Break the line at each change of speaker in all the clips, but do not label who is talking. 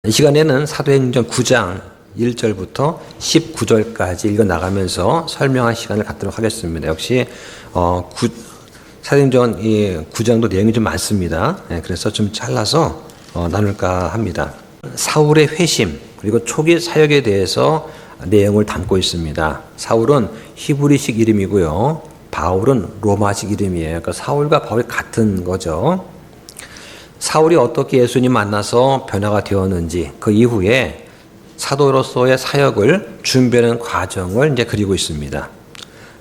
이 시간에는 사도행전 9장 1절부터 19절까지 읽어나가면서 설명한 시간을 갖도록 하겠습니다. 역시 사도행전 9장도 내용이 좀 많습니다. 그래서 좀 잘라서 나눌까 합니다. 사울의 회심 그리고 초기 사역에 대해서 내용을 담고 있습니다. 사울은 히브리식 이름이고요. 바울은 로마식 이름이에요. 그러니까 사울과 바울이 같은 거죠. 사울이 어떻게 예수님 만나서 변화가 되었는지 그 이후에 사도로서의 사역을 준비하는 과정을 이제 그리고 있습니다.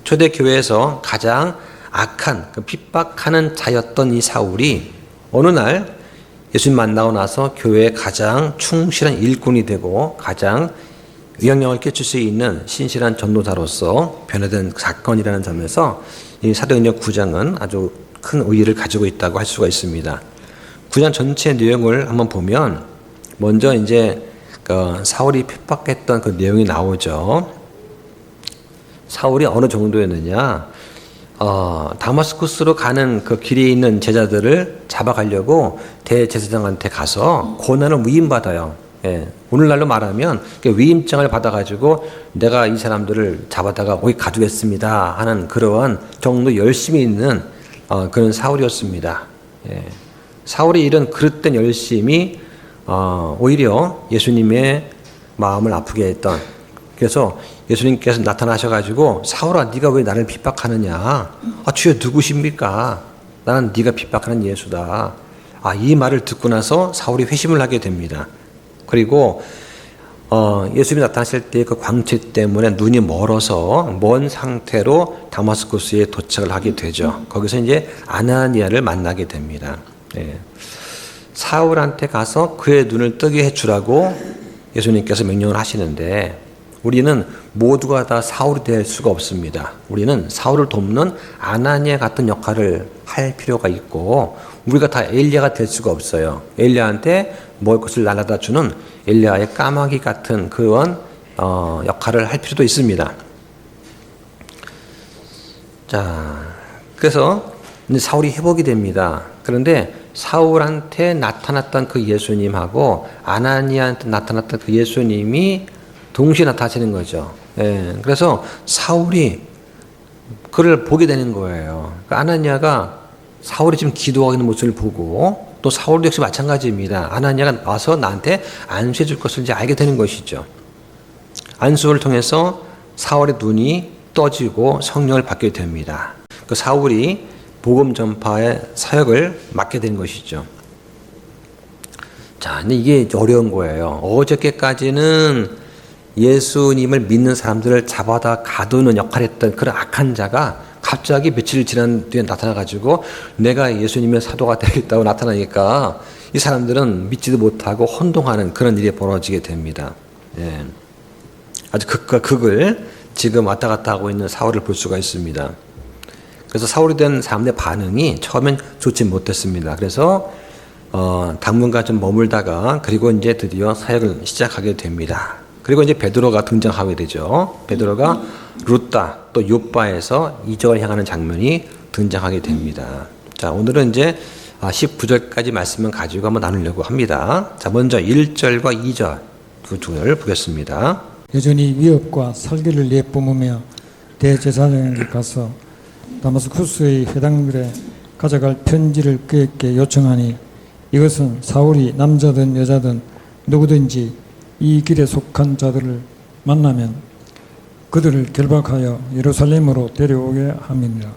초대교회에서 가장 악한 핍박하는 자였던 이 사울이 어느 날 예수님 만나고 나서 교회에 가장 충실한 일꾼이 되고 가장 영향을 끼칠 수 있는 신실한 전도자로서 변화된 사건이라는 점에서 이 사도행전 9장은 아주 큰 의의를 가지고 있다고 할 수가 있습니다. 9장 전체 내용을 한번 보면 먼저 이제 사울이 핍박했던 그 내용이 나오죠. 사울이 어느 정도였느냐? 다마스쿠스로 가는 그 길에 있는 제자들을 잡아가려고 대제사장한테 가서 고난을 위임받아요. 오늘날로 말하면 위임장을 받아가지고 내가 이 사람들을 잡아다가 거기 가두겠습니다 하는 그러한 정도 열심히 있는 그런 사울이었습니다. 사울의 이런 그릇된 열심이 오히려 예수님의 마음을 아프게 했던, 그래서 예수님께서 나타나셔가지고 사울아 네가 왜 나를 핍박하느냐, 주여 누구십니까, 나는 네가 핍박하는 예수다. 이 말을 듣고 나서 사울이 회심을 하게 됩니다. 그리고 예수님이 나타나실 때 그 광채 때문에 눈이 멀어서 먼 상태로 다마스쿠스에 도착을 하게 되죠. 거기서 이제 아나니아를 만나게 됩니다. 사울한테 가서 그의 눈을 뜨게 해주라고 예수님께서 명령을 하시는데, 우리는 모두가 다 사울이 될 수가 없습니다. 우리는 사울을 돕는 아나니아 같은 역할을 할 필요가 있고, 우리가 다 엘리야가 될 수가 없어요. 엘리야한테 먹을 것을 날아다 주는 엘리야의 까마귀 같은 그런 역할을 할 필요도 있습니다. 자, 그래서 이제 사울이 회복이 됩니다. 그런데 사울한테 나타났던 그 예수님하고 아나니아한테 나타났던 그 예수님이 동시에 나타나시는 거죠. 그래서 사울이 그를 보게 되는 거예요. 그러니까 아나니아가 사울이 지금 기도하고 있는 모습을 보고, 또 사울도 역시 마찬가지입니다. 아나니아가 와서 나한테 안수해 줄 것을 이제 알게 되는 것이죠. 안수를 통해서 사울의 눈이 떠지고 성령을 받게 됩니다. 그 사울이 복음 전파의 사역을 맡게 된 것이죠. 자, 근데 이게 어려운 거예요. 어저께까지는 예수님을 믿는 사람들을 잡아다 가두는 역할을 했던 그런 악한 자가 갑자기 며칠 지난 뒤에 나타나가지고 내가 예수님의 사도가 되겠다고 나타나니까 이 사람들은 믿지도 못하고 혼동하는 그런 일이 벌어지게 됩니다. 아주 극과 극을 지금 왔다 갔다 하고 있는 사울을 볼 수가 있습니다. 그래서 사울이 된 사람들의 반응이 처음엔 좋지 못했습니다. 그래서 당분간 좀 머물다가 그리고 이제 드디어 사역을 시작하게 됩니다. 그리고 이제 베드로가 등장하게 되죠. 베드로가 루따 또 요빠에서 이적을 향하는 장면이 등장하게 됩니다. 자, 오늘은 이제 19절까지 말씀을 가지고 한번 나누려고 합니다. 자, 먼저 1절과 2절 두 절 보겠습니다.
여전히 위협과 살기를 내뿜으며 대제사장에게 가서 다마스쿠스의 회당들에 가져갈 편지를 그에게 요청하니, 이것은 사울이 남자든 여자든 누구든지 이 길에 속한 자들을 만나면 그들을 결박하여 예루살렘으로 데려오게 함이니라.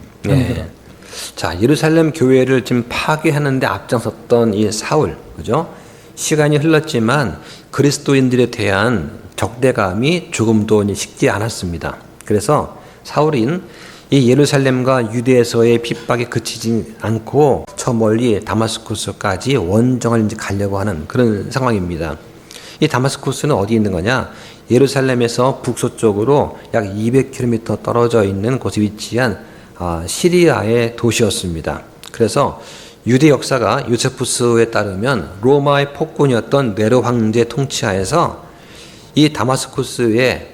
자, 예루살렘 교회를 지금 파괴하는데 앞장섰던 이 사울, 그죠? 시간이 흘렀지만 그리스도인들에 대한 적대감이 조금도 식지 않았습니다. 그래서 사울인 이 예루살렘과 유대에서의 핍박에 그치지 않고 저 멀리 다마스쿠스까지 원정을 이제 가려고 하는 그런 상황입니다. 이 다마스쿠스는 어디 있는 거냐? 예루살렘에서 북서쪽으로 약 200km 떨어져 있는 곳에 위치한 시리아의 도시였습니다. 그래서 유대 역사가 요세푸스에 따르면 로마의 폭군이었던 네로 황제 통치하에서 이 다마스쿠스에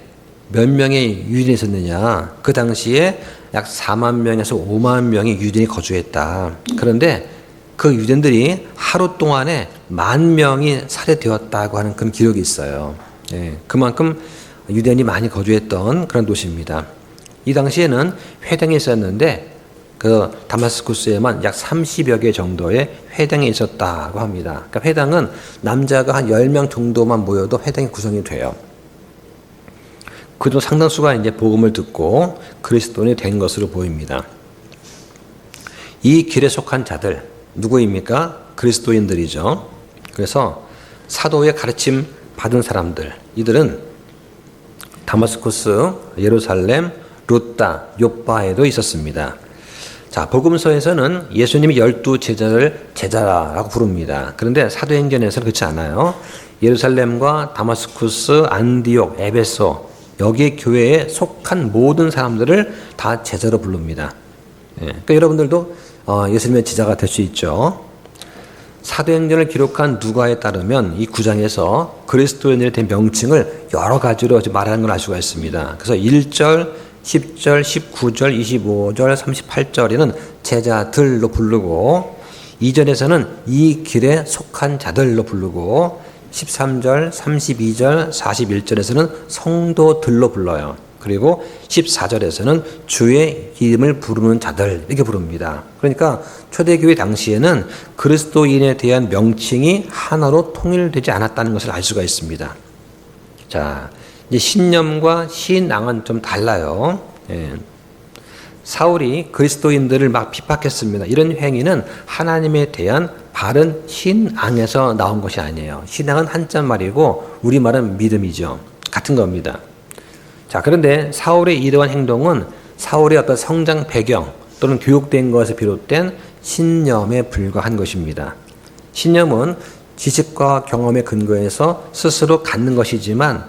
몇 명의 유대인이 있었느냐? 그 당시에 약 4만 명에서 5만 명의 유대인이 거주했다. 그런데 그 유대인들이 하루 동안에 10,000명이 살해되었다고 하는 그런 기록이 있어요. 예, 그만큼 유대인이 많이 거주했던 그런 도시입니다. 이 당시에는 회당이 있었는데 그 다마스쿠스에만 약 30여 개 정도의 회당이 있었다고 합니다. 그러니까 회당은 남자가 한 10명 정도만 모여도 회당이 구성이 돼요. 그중 상당수가 이제 복음을 듣고 그리스도인이 된 것으로 보입니다. 이 길에 속한 자들 누구입니까? 그리스도인들이죠. 그래서 사도의 가르침 받은 사람들, 이들은 다마스쿠스, 예루살렘, 루따, 요빠에도 있었습니다. 자, 복음서에서는 예수님이 12제자를 제자라고 부릅니다. 그런데 사도행전에서는 그렇지 않아요. 예루살렘과 다마스쿠스, 안디옥, 에베소 여기에 교회에 속한 모든 사람들을 다 제자로 부릅니다. 예, 그러니까 여러분들도 예수님의 제자가 될 수 있죠. 사도행전을 기록한 누가에 따르면 이 9장에서 그리스도인에 대한 명칭을 여러 가지로 말하는 걸 알 수가 있습니다. 그래서 1절, 10절, 19절, 25절, 38절에는 제자들로 부르고 2절에서는 이 길에 속한 자들로 부르고 13절, 32절, 41절에서는 성도들로 불러요. 그리고 14절에서는 주의 이름을 부르는 자들 이렇게 부릅니다. 그러니까 초대교회 당시에는 그리스도인에 대한 명칭이 하나로 통일되지 않았다는 것을 알 수가 있습니다. 자, 이제 신념과 신앙은 좀 달라요. 예. 사울이 그리스도인들을 막 비판했습니다. 이런 행위는 하나님에 대한 바른 신앙에서 나온 것이 아니에요. 신앙은 한자 말이고 우리말은 믿음이죠. 같은 겁니다. 자, 그런데 사울의 이러한 행동은 사울의 어떤 성장 배경 또는 교육된 것에 비롯된 신념에 불과한 것입니다. 신념은 지식과 경험에 근거해서 스스로 갖는 것이지만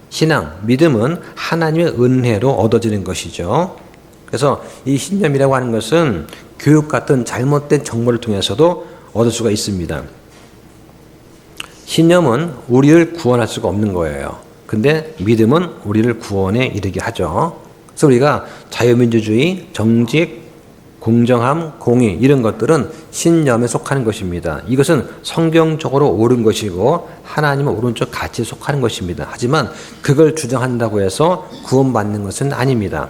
신앙, 믿음은 하나님의 은혜로 얻어지는 것이죠. 그래서 이 신념이라고 하는 것은 교육 같은 잘못된 정보를 통해서도 얻을 수가 있습니다. 신념은 우리를 구원할 수가 없는 거예요. 근데 믿음은 우리를 구원에 이르게 하죠. 그래서 우리가 자유민주주의, 정직, 공정함, 공의 이런 것들은 신념에 속하는 것입니다. 이것은 성경적으로 옳은 것이고 하나님의 오른쪽 가치에 속하는 것입니다. 하지만 그걸 주장한다고 해서 구원받는 것은 아닙니다.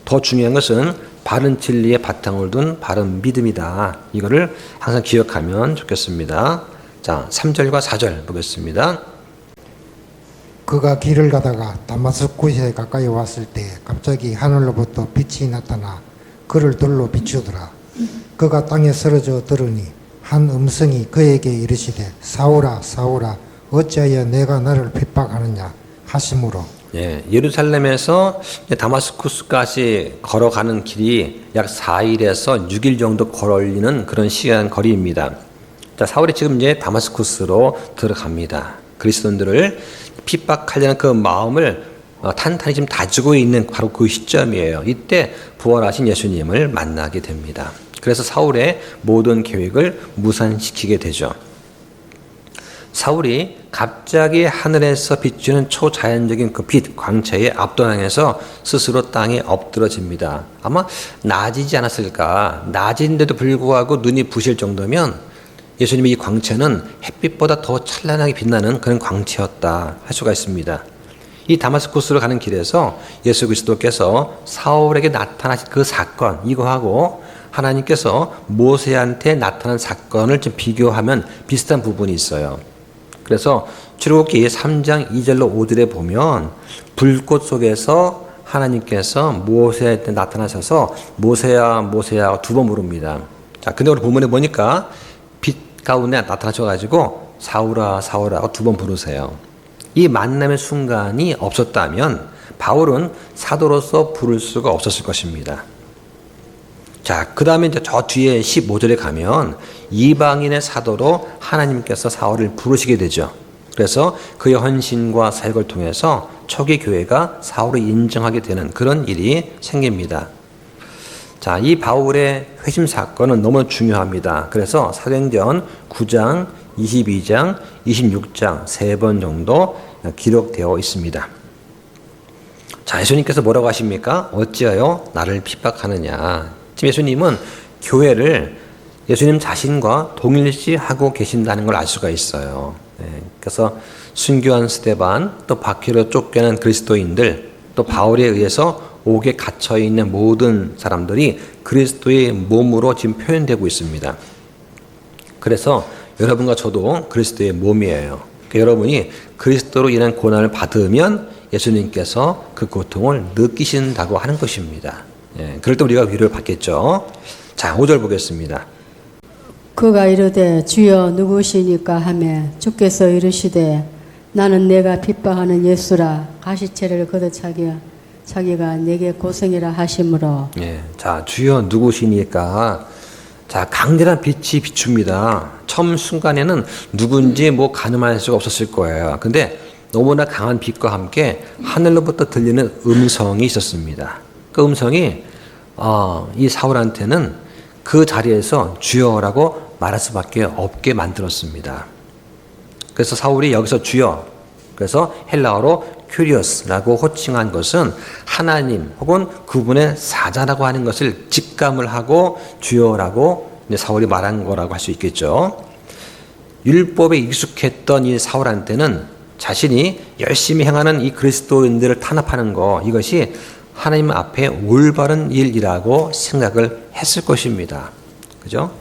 더 중요한 것은 바른 진리의 바탕을 둔 바른 믿음이다. 이거를 항상 기억하면 좋겠습니다. 자, 3절과 4절 보겠습니다.
그가 길을 가다가 다마스쿠스에 가까이 왔을 때 갑자기 하늘로부터 빛이 나타나 그를 돌로 비추더라. 그가 땅에 쓰러져 들으니 한 음성이 그에게 이르시되 사울아 사울아 어찌하여 내가 너를 핍박하느냐 하심으로.
예, 예루살렘에서 다마스쿠스까지 걸어가는 길이 약 4일에서 6일 정도 걸리는 그런 시간 거리입니다. 자, 사울이 지금 이제 다마스쿠스로 들어갑니다. 그리스도인들을 핍박하려는 그 마음을 탄탄히 지금 다지고 있는 바로 그 시점이에요. 이때 부활하신 예수님을 만나게 됩니다. 그래서 사울의 모든 계획을 무산시키게 되죠. 사울이 갑자기 하늘에서 비추는 초자연적인 그 빛, 광채에 압도당해서 스스로 땅에 엎드러집니다. 아마 낮이지 않았을까. 낮인데도 불구하고 눈이 부실 정도면 예수님의 이 광채는 햇빛보다 더 찬란하게 빛나는 그런 광채였다 할 수가 있습니다. 이 다마스쿠스로 가는 길에서 예수 그리스도께서 사울에게 나타나신 그 사건, 이거하고 하나님께서 모세한테 나타난 사건을 좀 비교하면 비슷한 부분이 있어요. 그래서 출애굽기 3장 2절로 5절에 보면 불꽃 속에서 하나님께서 모세한테 나타나셔서 모세야 모세야 두 번 부릅니다. 자, 근데 우리 본문에 보니까 빛 가운데 나타나셔가지고 사울아 사울아 하고 두 번 부르세요. 이 만남의 순간이 없었다면 바울은 사도로서 부를 수가 없었을 것입니다. 자, 그 다음에 이제 저 뒤에 15절에 가면 이방인의 사도로 하나님께서 사울을 부르시게 되죠. 그래서 그의 헌신과 사역을 통해서 초기 교회가 사울을 인정하게 되는 그런 일이 생깁니다. 자, 이 바울의 회심 사건은 너무 중요합니다. 그래서 사도행전 9장, 22장, 26장 3번 정도 기록되어 있습니다. 자, 예수님께서 뭐라고 하십니까? 어찌하여 나를 핍박하느냐. 지금 예수님은 교회를 예수님 자신과 동일시하고 계신다는 걸 알 수가 있어요. 그래서 순교한 스데반, 또 박해로 쫓겨난 그리스도인들, 또 바울에 의해서 옥에 갇혀 있는 모든 사람들이 그리스도의 몸으로 지금 표현되고 있습니다. 그래서 여러분과 저도 그리스도의 몸이에요. 그러니까 여러분이 그리스도로 인한 고난을 받으면 예수님께서 그 고통을 느끼신다고 하는 것입니다. 그럴 때 우리가 위로를 받겠죠. 자, 5절 보겠습니다.
그가 이르되 주여 누구시니까 하매 주께서 이르시되 나는 내가 핍박하는 예수라. 가시체를 걷어차기가 내게 고생이라 하시므로.
자, 주여 누구시니까. 자, 강렬한 빛이 비춥니다. 처음 순간에는 누군지 가늠할 수가 없었을 거예요. 근데 너무나 강한 빛과 함께 하늘로부터 들리는 음성이 있었습니다. 그 음성이 이 사울한테는 그 자리에서 주여라고 말할 수밖에 없게 만들었습니다. 그래서 사울이 여기서 주여, 그래서 헬라어로 큐리오스라고 호칭한 것은 하나님 혹은 그분의 사자라고 하는 것을 직감을 하고 주여라고 사울이 말한 거라고 할 수 있겠죠. 율법에 익숙했던 이 사울한테는 자신이 열심히 행하는 이 그리스도인들을 탄압하는 거, 이것이 하나님 앞에 올바른 일이라고 생각을 했을 것입니다. 그죠?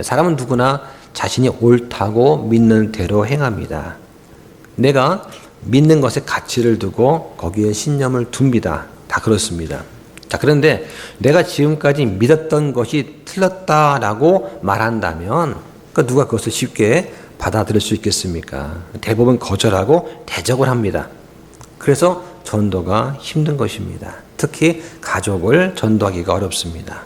사람은 누구나 자신이 옳다고 믿는 대로 행합니다. 내가 믿는 것에 가치를 두고 거기에 신념을 둡니다. 다 그렇습니다. 자, 그런데 내가 지금까지 믿었던 것이 틀렸다라고 말한다면 누가 그것을 쉽게 받아들일 수 있겠습니까? 대부분 거절하고 대적을 합니다. 그래서 전도가 힘든 것입니다. 특히 가족을 전도하기가 어렵습니다.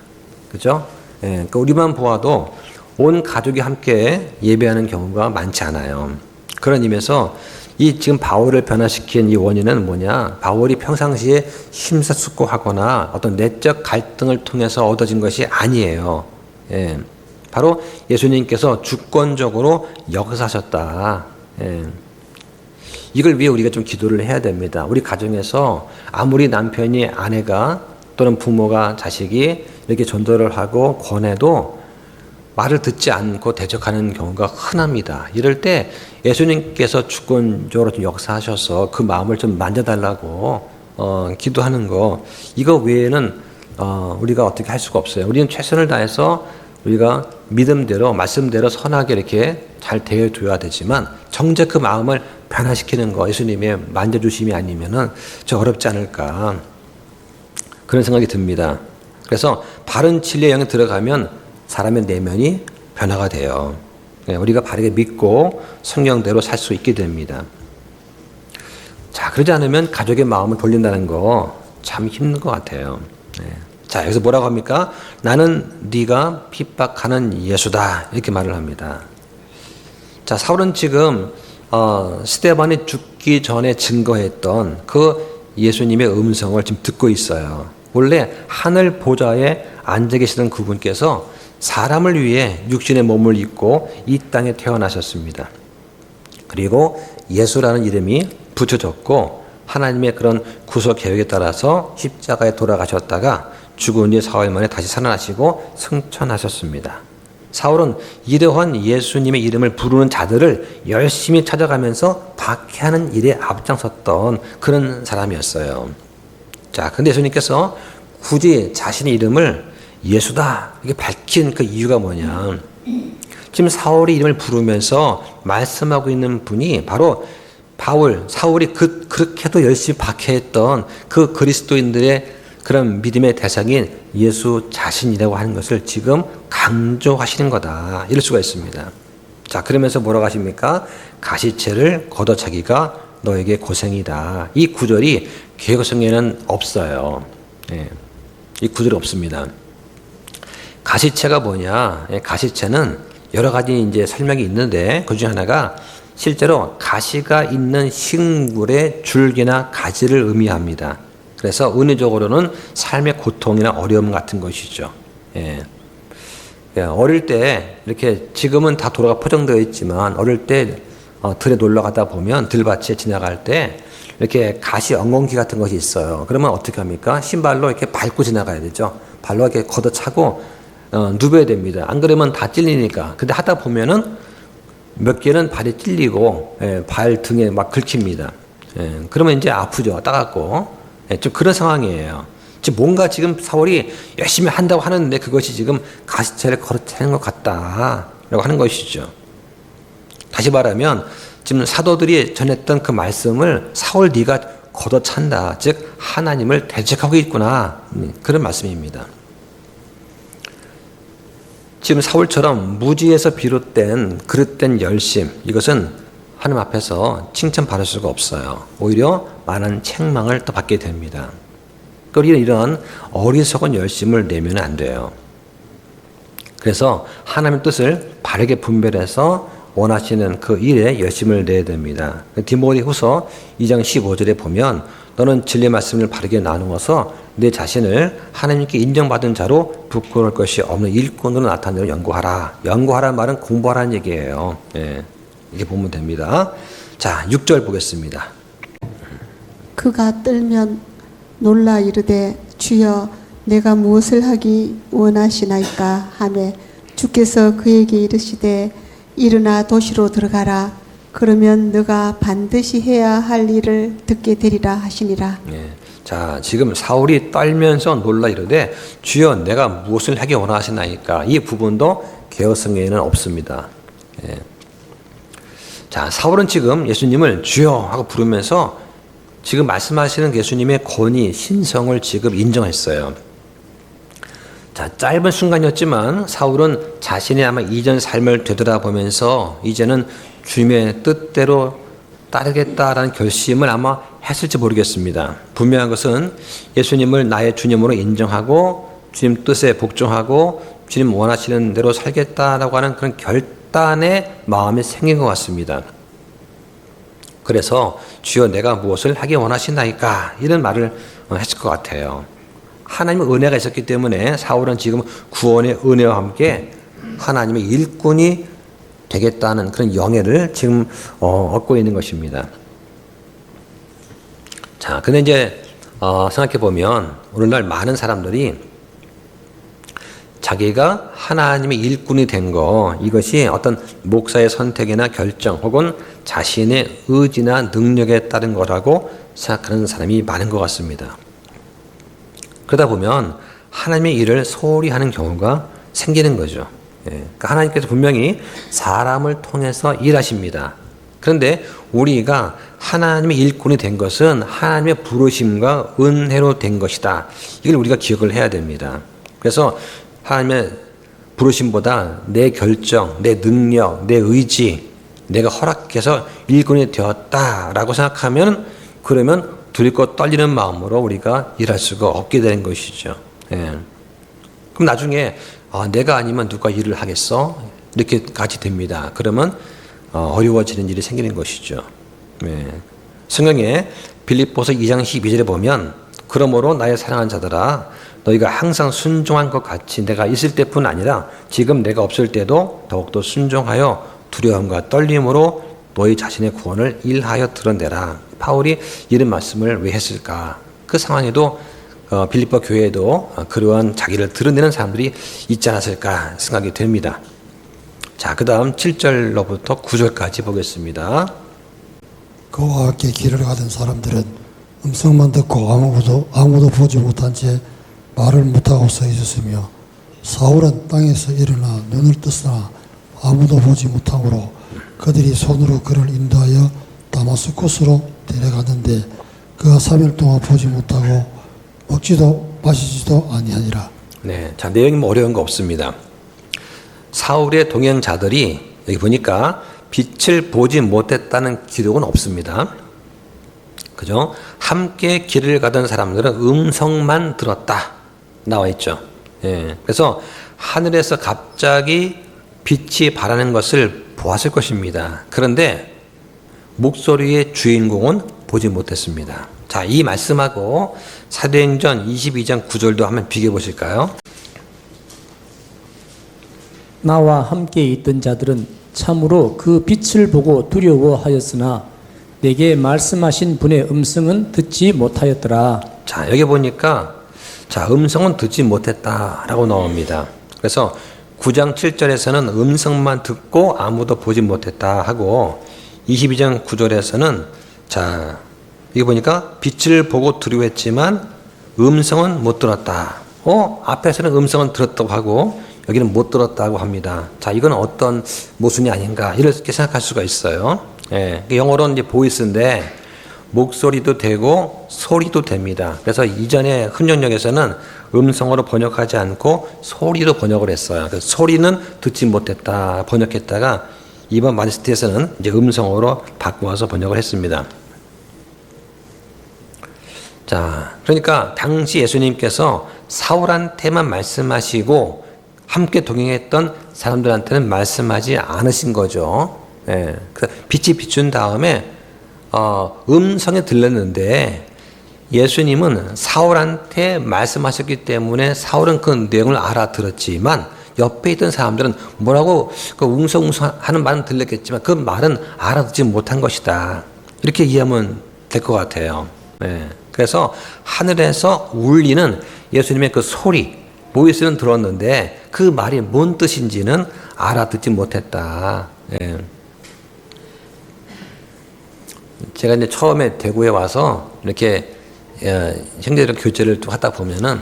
그죠? 그러니까 우리만 보아도 온 가족이 함께 예배하는 경우가 많지 않아요. 그런 의미에서 이 지금 바울을 변화시킨 이 원인은 뭐냐? 바울이 평상시에 심사숙고하거나 어떤 내적 갈등을 통해서 얻어진 것이 아니에요. 바로 예수님께서 주권적으로 역사하셨다. 이걸 위해 우리가 좀 기도를 해야 됩니다. 우리 가정에서 아무리 남편이 아내가 또는 부모가 자식이 이렇게 전도를 하고 권해도 말을 듣지 않고 대적하는 경우가 흔합니다. 이럴 때 예수님께서 주권적으로 좀 역사하셔서 그 마음을 좀 만져달라고 기도하는 거, 이거 외에는 우리가 어떻게 할 수가 없어요. 우리는 최선을 다해서 우리가 믿음대로 말씀대로 선하게 이렇게 잘 대해줘야 되지만 정작 그 마음을 변화시키는 거, 예수님의 만져주심이 아니면은 저 어렵지 않을까, 그런 생각이 듭니다. 그래서 바른 진리의 영에 들어가면 사람의 내면이 변화가 돼요. 우리가 바르게 믿고 성령대로 살 수 있게 됩니다. 자, 그러지 않으면 가족의 마음을 돌린다는 거 참 힘든 것 같아요. 자, 여기서 뭐라고 합니까? 나는 네가 핍박하는 예수다, 이렇게 말을 합니다. 자, 사울은 지금 스데반이 죽기 전에 증거했던 그 예수님의 음성을 지금 듣고 있어요. 원래 하늘 보좌에 앉아 계시던 그분께서 사람을 위해 육신의 몸을 입고 이 땅에 태어나셨습니다. 그리고 예수라는 이름이 붙여졌고 하나님의 그런 구속 계획에 따라서 십자가에 돌아가셨다가 죽은 뒤 4일 만에 다시 살아나시고 승천하셨습니다. 사울은 이러한 예수님의 이름을 부르는 자들을 열심히 찾아가면서 박해하는 일에 앞장섰던 그런 사람이었어요. 자, 근데 예수님께서 굳이 자신의 이름을 예수다 이렇게 밝힌 그 이유가 뭐냐? 지금 사울의 이름을 부르면서 말씀하고 있는 분이 바로 사울이 그렇게도 열심히 박해했던 그 그리스도인들의 그런 믿음의 대상인 예수 자신이라고 하는 것을 지금 강조하시는 거다, 이럴 수가 있습니다. 자, 그러면서 뭐라고 하십니까? 가시체를 걷어차기가 너에게 고생이다. 이 구절이 개혁성에는 없어요. 이 구절이 없습니다. 가시체가 뭐냐? 가시체는 여러 가지 이제 설명이 있는데 그 중에 하나가 실제로 가시가 있는 식물의 줄기나 가지를 의미합니다. 그래서 은유적으로는 삶의 고통이나 어려움 같은 것이죠. 어릴 때 이렇게 지금은 다 도로가 포장되어 있지만 어릴 때 들에 놀러 가다 보면 들밭에 지나갈 때 이렇게 가시 엉겅퀴 같은 것이 있어요. 그러면 어떻게 합니까? 신발로 이렇게 밟고 지나가야 되죠. 발로 이렇게 걷어차고 누벼야 됩니다. 안 그러면 다 찔리니까. 근데 하다 보면은 몇 개는 발에 찔리고 발 등에 막 긁힙니다. 그러면 이제 아프죠. 따갑고. 좀 그런 상황이에요. 지금 뭔가 지금 사울이 열심히 한다고 하는데 그것이 지금 가시체를 걸어차는 것 같다라고 하는 것이죠. 다시 말하면 지금 사도들이 전했던 그 말씀을 사울 네가 걷어찬다. 즉 하나님을 대적하고 있구나. 그런 말씀입니다. 지금 사울처럼 무지에서 비롯된 그릇된 열심, 이것은 하나님 앞에서 칭찬받을 수가 없어요. 오히려 많은 책망을 또 받게 됩니다. 우리는 이런 어리석은 열심을 내면 안 돼요. 그래서 하나님의 뜻을 바르게 분별해서 원하시는 그 일에 열심을 내야 됩니다. 디모데후서 2장 15절에 보면 너는 진리의 말씀을 바르게 나누어서 내 자신을 하나님께 인정받은 자로 부끄러울 것이 없는 일꾼으로 나타내려 연구하라. 연구하라는 말은 공부하라는 얘기예요. 이렇게 보면 됩니다. 자, 6절 보겠습니다.
그가 떨면 놀라 이르되 주여 내가 무엇을 하기 원하시나이까 하매 주께서 그에게 이르시되 일어나 도시로 들어가라. 그러면 너가 반드시 해야 할 일을 듣게 되리라 하시니라.
자, 지금 사울이 떨면서 놀라 이르되 주여 내가 무엇을 하기 원하시나이까. 이 부분도 개혁성에는 없습니다. 자, 사울은 지금 예수님을 주여 하고 부르면서 지금 말씀하시는 예수님의 권위, 신성을 지금 인정했어요. 자, 짧은 순간이었지만 사울은 자신의 아마 이전 삶을 되돌아보면서 이제는 주님의 뜻대로 따르겠다라는 결심을 아마 했을지 모르겠습니다. 분명한 것은 예수님을 나의 주님으로 인정하고 주님 뜻에 복종하고 주님 원하시는 대로 살겠다라고 하는 그런 결단의 마음이 생긴 것 같습니다. 그래서 주여 내가 무엇을 하기 원하시나이까 이런 말을 했을 것 같아요. 하나님의 은혜가 있었기 때문에 사울은 지금 구원의 은혜와 함께 하나님의 일꾼이 되겠다는 그런 영예를 지금 얻고 있는 것입니다. 자, 근데 이제 생각해 보면 오늘날 많은 사람들이 자기가 하나님의 일꾼이 된 거, 이것이 어떤 목사의 선택이나 결정 혹은 자신의 의지나 능력에 따른 거라고 생각하는 사람이 많은 것 같습니다. 그러다 보면 하나님의 일을 소홀히 하는 경우가 생기는 거죠. 그러니까 하나님께서 분명히 사람을 통해서 일하십니다. 그런데 우리가 하나님의 일꾼이 된 것은 하나님의 부르심과 은혜로 된 것이다. 이걸 우리가 기억을 해야 됩니다. 그래서 하나님의 부르심보다 내 결정, 내 능력, 내 의지, 내가 허락해서 일꾼이 되었다라고 생각하면 그러면 두렵고 떨리는 마음으로 우리가 일할 수가 없게 되는 것이죠. 그럼 나중에 내가 아니면 누가 일을 하겠어? 이렇게까지 됩니다. 그러면 어려워지는 일이 생기는 것이죠. 성경에 빌립보서 2장 12절에 보면 그러므로 나의 사랑하는 자들아 너희가 항상 순종한 것 같이 내가 있을 때뿐 아니라 지금 내가 없을 때도 더욱더 순종하여 두려움과 떨림으로 너희 자신의 구원을 일하여 드러내라. 바울이 이런 말씀을 왜 했을까? 그 상황에도 빌립보 교회에도 그러한 자기를 드러내는 사람들이 있지 않았을까 생각이 됩니다. 자, 그 다음 7절로부터 9절까지 보겠습니다.
그와 함께 길을 가던 사람들은 음성만 듣고 아무도 보지 못한 채 말을 못하고 서 있었으며 사울은 땅에서 일어나 눈을 떴으나 아무도 보지 못하므로 그들이 손으로 그를 인도하여 다마스쿠스로 데려가는데 그가 3일 동안 보지 못하고 먹지도 마시지도 아니하니라.
네, 자, 내용이 뭐 어려운 거 없습니다. 사울의 동행자들이 여기 보니까 빛을 보지 못했다는 기록은 없습니다. 그죠? 함께 길을 가던 사람들은 음성만 들었다 나와 있죠. 그래서 하늘에서 갑자기 빛이 발하는 것을 보았을 것입니다. 그런데 목소리의 주인공은 보지 못했습니다. 자, 이 말씀하고 사도행전 22장 9절도 한번 비교해 보실까요?
나와 함께 있던 자들은 참으로 그 빛을 보고 두려워하였으나 내게 말씀하신 분의 음성은 듣지 못하였더라.
자, 여기 보니까 자, 음성은 듣지 못했다라고 나옵니다. 그래서 9장 7절에서는 음성만 듣고 아무도 보지 못했다 하고 22장 9절에서는 자, 이게 보니까 빛을 보고 두려워했지만 음성은 못 들었다. 앞에서는 음성은 들었다고 하고 여기는 못 들었다고 합니다. 자, 이건 어떤 모순이 아닌가 이렇게 생각할 수가 있어요. 예, 영어로는 이제 보이스인데 목소리도 되고 소리도 됩니다. 그래서 이전에 흔적역에서는 음성으로 번역하지 않고 소리로 번역을 했어요. 그래서 소리는 듣지 못했다 번역했다가 이번 마제스티에서는 이제 음성으로 바꾸어서 번역을 했습니다. 자, 그러니까 당시 예수님께서 사울한테만 말씀하시고 함께 동행했던 사람들한테는 말씀하지 않으신 거죠. 예, 그래서 빛이 비춘 다음에 음성이 들렸는데 예수님은 사울한테 말씀하셨기 때문에 사울은 그 내용을 알아들었지만 옆에 있던 사람들은 뭐라고 그 웅성웅성하는 말은 들렸겠지만 그 말은 알아듣지 못한 것이다. 이렇게 이해하면 될 것 같아요. 예, 그래서 하늘에서 울리는 예수님의 그 소리, 보이스는 들었는데 그 말이 뭔 뜻인지는 알아듣지 못했다. 예. 제가 이제 처음에 대구에 와서 이렇게 형제들과 교제를 하다 보면은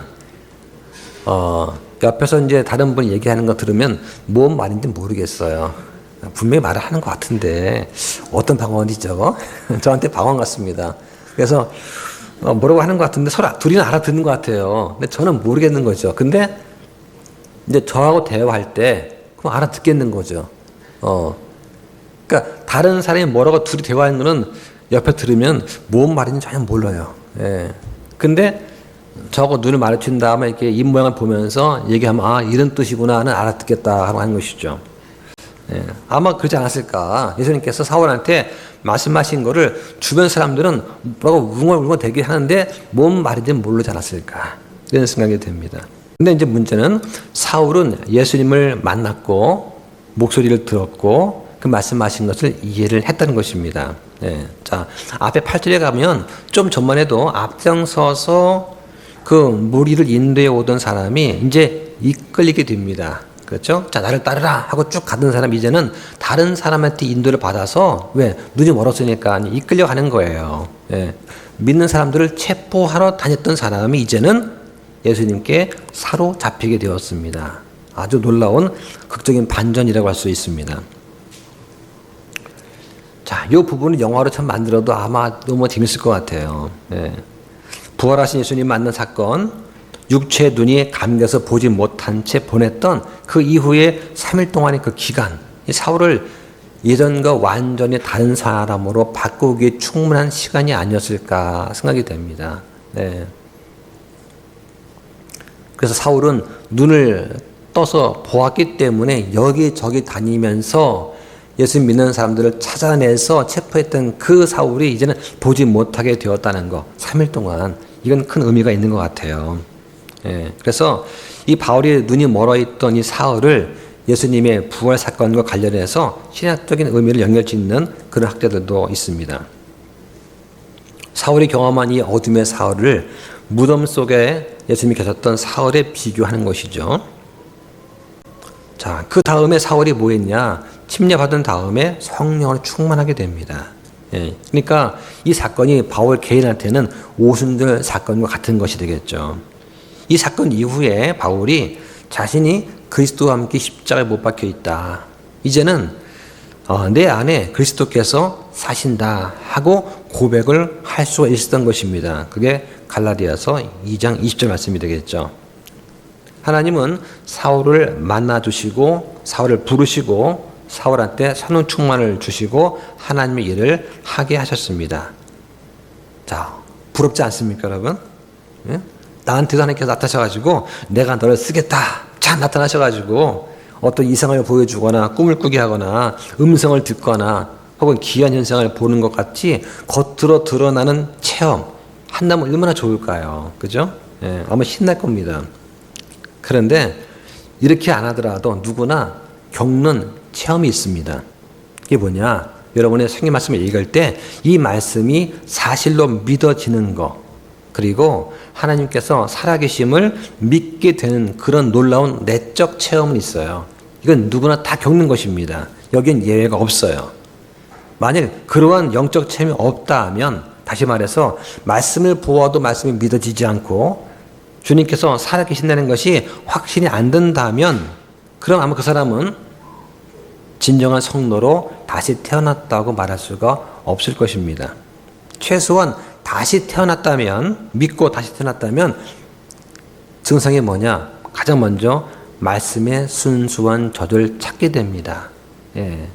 옆에서 이제 다른 분이 얘기하는 거 들으면 뭔 말인지 모르겠어요. 분명히 말을 하는 것 같은데 어떤 방언이지 저거? 저한테 방언 같습니다. 그래서 뭐라고 하는 것 같은데 서로 둘이는 알아듣는 것 같아요. 근데 저는 모르겠는 거죠. 근데 이제 저하고 대화할 때 그럼 알아듣겠는 거죠. 그러니까 다른 사람이 뭐라고 둘이 대화하는 거는 옆에 들으면 뭔 말인지 전혀 몰라요. 예. 근데 저하고 눈을 마주친 다음에 이렇게 입 모양을 보면서 얘기하면 아 이런 뜻이구나는 알아듣겠다 하고 하는 것이죠. 예. 아마 그러지 않았을까. 예수님께서 사울한테 말씀하신 거를 주변 사람들은 뭐라고 웅얼웅얼 대기 하는데 뭔 말인지 모르지 않았을까. 이런 생각이 듭니다. 근데 이제 문제는 사울은 예수님을 만났고 목소리를 들었고 그 말씀하신 것을 이해를 했다는 것입니다. 예. 자, 앞에 8절에 가면 좀 전만 해도 앞장서서 그 무리를 인도해 오던 사람이 이제 이끌리게 됩니다. 그렇죠? 자, 나를 따르라 하고 쭉 가던 사람이 이제는 다른 사람한테 인도를 받아서 왜? 눈이 멀었으니까 이끌려 가는 거예요. 예. 믿는 사람들을 체포하러 다녔던 사람이 이제는 예수님께 사로잡히게 되었습니다. 아주 놀라운 극적인 반전이라고 할 수 있습니다. 자, 이 부분을 영화로 참 만들어도 아마 너무 재밌을 것 같아요. 예. 부활하신 예수님 만난 사건, 육체의 눈이 감겨서 보지 못한 채 보냈던 그 이후에 3일 동안의 그 기간, 이 사울을 예전과 완전히 다른 사람으로 바꾸기에 충분한 시간이 아니었을까 생각이 됩니다. 네. 그래서 사울은 눈을 떠서 보았기 때문에 여기저기 다니면서 예수 믿는 사람들을 찾아내서 체포했던 그 사울이 이제는 보지 못하게 되었다는 거. 3일 동안. 이건 큰 의미가 있는 것 같아요. 예. 그래서 이 바울이 눈이 멀어있던 이 사울을 예수님의 부활 사건과 관련해서 신학적인 의미를 연결짓는 그런 학자들도 있습니다. 사울이 경험한 이 어둠의 사울을 무덤 속에 예수님이 계셨던 사울에 비교하는 것이죠. 자, 그 다음에 사울이 뭐 했냐? 침례받은 다음에 성령으로 충만하게 됩니다. 예, 그러니까 이 사건이 바울 개인한테는 오순절 사건과 같은 것이 되겠죠. 이 사건 이후에 바울이 자신이 그리스도와 함께 십자가에 못 박혀 있다. 이제는 내 안에 그리스도께서 사신다 하고 고백을 할 수가 있었던 것입니다. 그게 갈라디아서 2장 20절 말씀이 되겠죠. 하나님은 사울을 만나주시고 사울을 부르시고 사울한테 성령 충만을 주시고 하나님의 일을 하게 하셨습니다. 자, 부럽지 않습니까, 여러분? 예? 나한테도 하나님께서 나타나셔가지고 내가 너를 쓰겠다. 자, 나타나셔가지고 어떤 이상을 보여주거나 꿈을 꾸게 하거나 음성을 듣거나 혹은 기이한 현상을 보는 것 같이 겉으로 드러나는 체험 한다면 얼마나 좋을까요? 그죠? 예, 아마 신날 겁니다. 그런데 이렇게 안 하더라도 누구나 겪는 체험이 있습니다. 이게 뭐냐? 여러분의 성경 말씀을 얘기할 때 이 말씀이 사실로 믿어지는 거. 그리고 하나님께서 살아계심을 믿게 되는 그런 놀라운 내적 체험은 있어요. 이건 누구나 다 겪는 것입니다. 여긴 예외가 없어요. 만일 그러한 영적 체험이 없다 하면, 다시 말해서 말씀을 보아도 말씀이 믿어지지 않고 주님께서 살아계신다는 것이 확신이 안 든다면, 그럼 아마 그 사람은 진정한 성도로 다시 태어났다고 말할 수가 없을 것입니다. 최소한 다시 태어났다면, 믿고 다시 태어났다면 증상이 뭐냐? 가장 먼저 말씀의 순수한 젖을 찾게 됩니다. 예.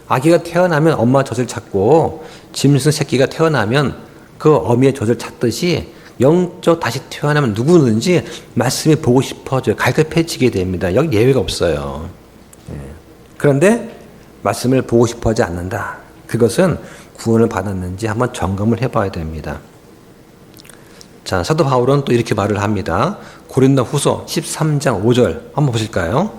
아기가 태어나면 엄마 젖을 찾고, 짐승 새끼가 태어나면 그 어미의 젖을 찾듯이 영적 다시 태어나면 누구든지 말씀이 보고 싶어져요. 갈급해지게 됩니다. 여기 예외가 없어요. 예. 그런데 말씀을 보고 싶어하지 않는다. 그것은 구원을 받았는지 한번 점검을 해봐야 됩니다. 자, 사도 바울은 또 이렇게 말을 합니다. 고린도 후서 13장 5절 한번 보실까요?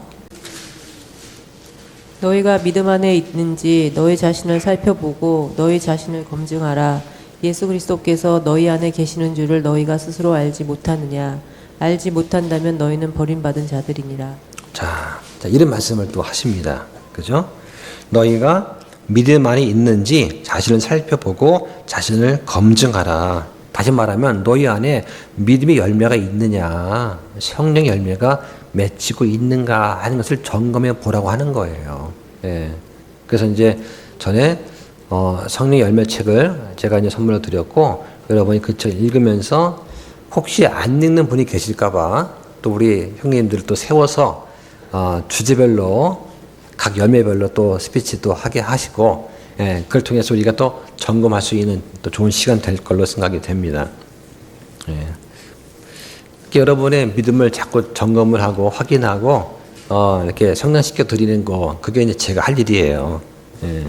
너희가 믿음 안에 있는지 너희 자신을 살펴보고 너희 자신을 검증하라. 예수 그리스도께서 너희 안에 계시는 줄을 너희가 스스로 알지 못하느냐. 알지 못한다면 너희는 버림받은 자들이니라.
자, 이런 말씀을 또 하십니다. 그죠? 너희가 믿음 안에 있는지 자신을 살펴보고 자신을 검증하라. 다시 말하면 너희 안에 믿음의 열매가 있느냐, 성령의 열매가 맺히고 있는가 하는 것을 점검해 보라고 하는 거예요. 예. 그래서 이제 전에 성령의 열매 책을 제가 이제 선물로 드렸고, 여러분이 그 책 읽으면서 혹시 안 읽는 분이 계실까봐 또 우리 형님들을 또 세워서 주제별로 각 열매별로 또 스피치 또 하게 하시고, 예, 그걸 통해서 우리가 또 점검할 수 있는 또 좋은 시간 될 걸로 생각이 됩니다. 예. 여러분의 믿음을 자꾸 점검을 하고 확인하고 이렇게 성장시켜 드리는 거, 그게 이제 제가 할 일이에요. 예.